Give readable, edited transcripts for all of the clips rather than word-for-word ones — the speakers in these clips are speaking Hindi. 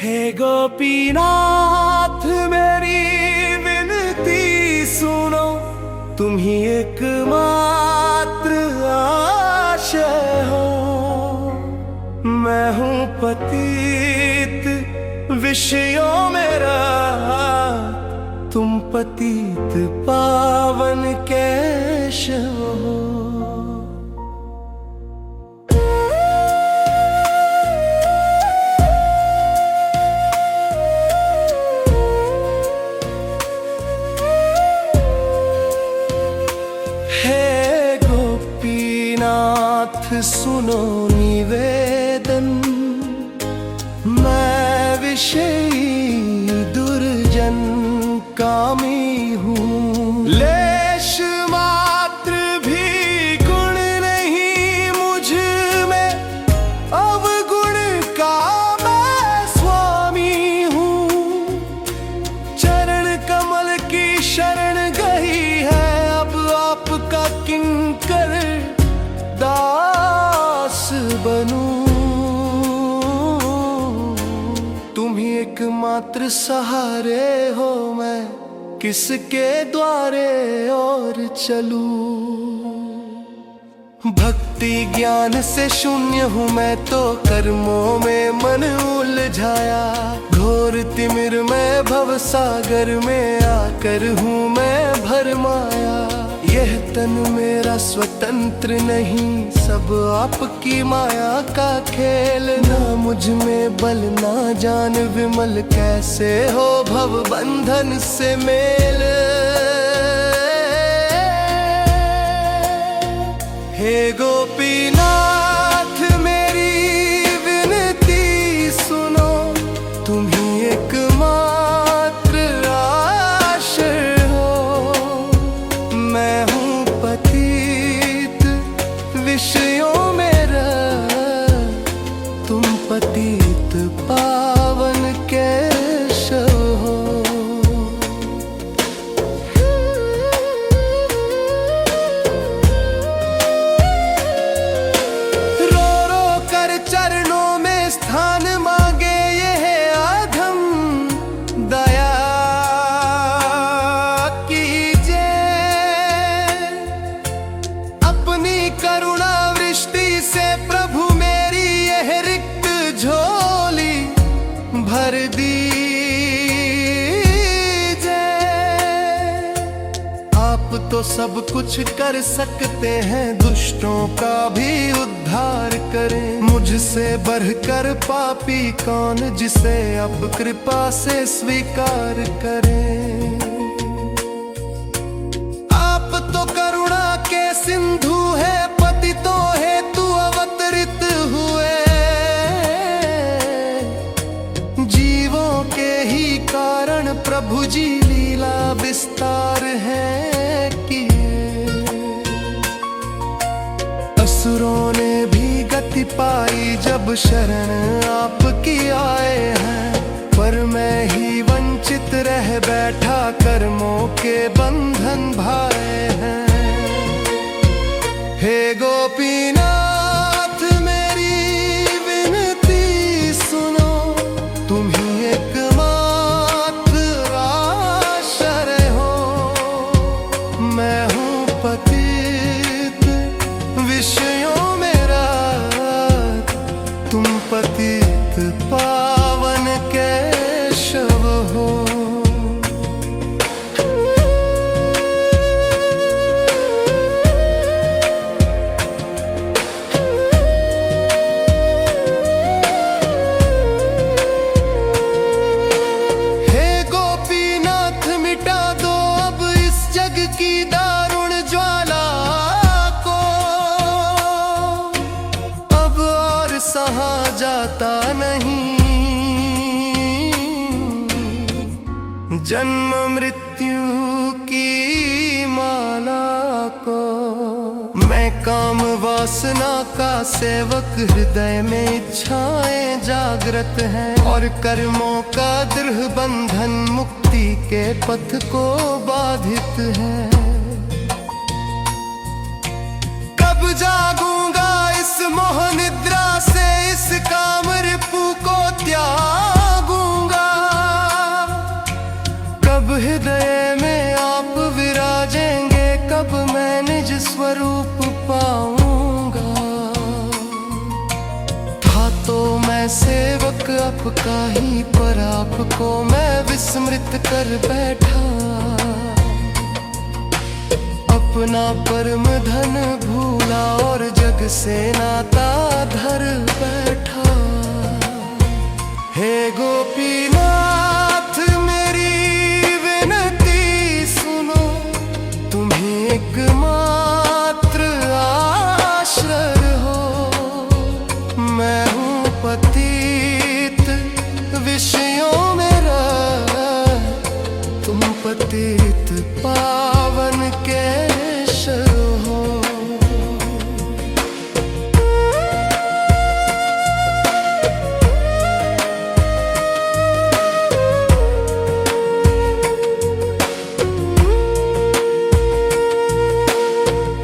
हे गोपीनाथ मेरी विनती सुनो, तुम ही एकमात्र आशय हो। मैं हूँ पतित विषयों में रात, तुम पतित पावन केशव हो। सुनो निवेदन, मैं विषयी दुर्जन कामी हूँ। लेश मात्र भी गुण नहीं मुझ में, अवगुण का मैं स्वामी हूँ। चरण कमल की शरण गई है, अब आपका किंकर दास बनूं। तुम ही एकमात्र सहारे हो, मैं किसके द्वारे और चलूं। भक्ति ज्ञान से शून्य हूँ मैं तो, कर्मों में मन उलझाया। घोर तिमिर में भवसागर में आकर हूँ मैं भरमाया। यह तन मेरा स्वतंत्र नहीं, सब आपकी माया का खेल। ना मुझ में बल ना जान विमल, कैसे हो भव बंधन से मेल। हे गोपीनाथ मेरी विनती सुनो, तुम ही एकमात्र आश्रय हो। मैं हूँ पतित विषयों में रात, तुम पतित पावन केशव हो। रो रो कर चरणों में स्थान मांगे यह अधम, दया कीजिए। अपनी करुणा वृष्टि से प्रभु मेरी यह रिक्त झोली भर दीजिए। आप तो सब कुछ कर सकते हैं, दुष्टों का भी उद्धार करें। मुझसे बढ़कर पापी कौन, जिसे अब कृपा से स्वीकार करें। आप तो करुणा के सिंधु है, पतितों हेतु अवतरित हुए। जीवों के ही कारण प्रभु जी लीला विस्तार है किए। असुरों ने भी गति पाई जब शरण आपकी आए हैं, पर मैं ही वंचित रह बैठा, कर्मों के बंधन भाए हैं। हे गोपीनाथ मेरी विनती सुनो, तुम ही एकमात्र आश्रय हो। मैं हूँ पतित विषयों में रात, तुम पतित पावन केशव हो। हे गोपीनाथ मिटा दो अब इस जग की दारुण ज्वाला को, अब और सहा जाता नहीं। जन्म मृत्यु की माला को मैं काम वासना का सेवक, हृदय में इच्छाएं जागृत हैं। और कर्मों का दृढ़ बंधन मुक्ति के पथ को बाधित है। कब जागूंगा इस मोह निद्रा से, इस काम रिपु को त्यागूं। का ही, पर आपको मैं विस्मृत कर बैठा। अपना परम धन भूला और जग से नाता धर बैठा। हे गोपीनाथ मेरी विनती सुनो, तुम्हें एकमात्र आश्रय हो। मैं हूँ पतित विषयों में रत, तुम पतित पावन केशव हो।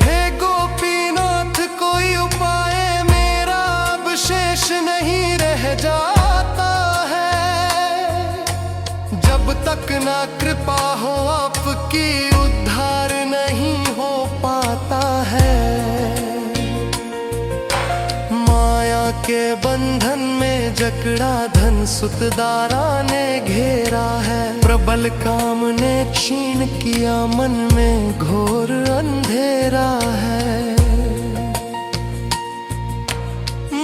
हे गोपीनाथ कोई उपाय मेरा अब शेष नहीं रह जाता है। जब तक ना कृपा हो आपकी, उद्धार नहीं हो पाता है। माया के बंधन में जकड़ा धन सुतदारा ने घेरा है। प्रबल काम ने क्षीण किया, मन में घोर अंधेरा है।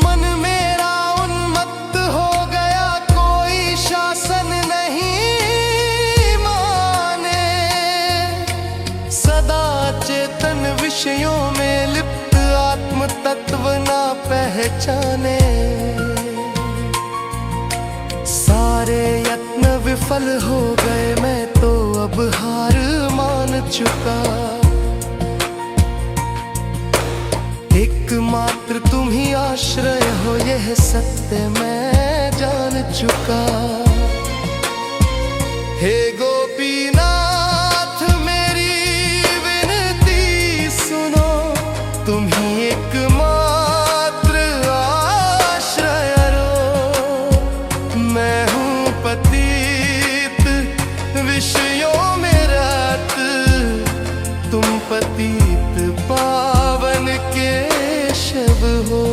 मन मेरा उन्मत्त हो गया, कोई शासन नहीं माने। सदा चेतन विषयों में लिप्त, आत्म तत्व ना पहचाने। सारे यत्न विफल हो गए, मैं तो अब हार मान चुका। एकमात्र तुम ही आश्रय हो, यह सत्य मैं जान चुका। हे गोपीनाथ मेरी विनती सुनो, तुम ही एकमात्र आश्रय रो। मैं हूँ पतित विषयों में रत, तुम पतित पावन केशव हो।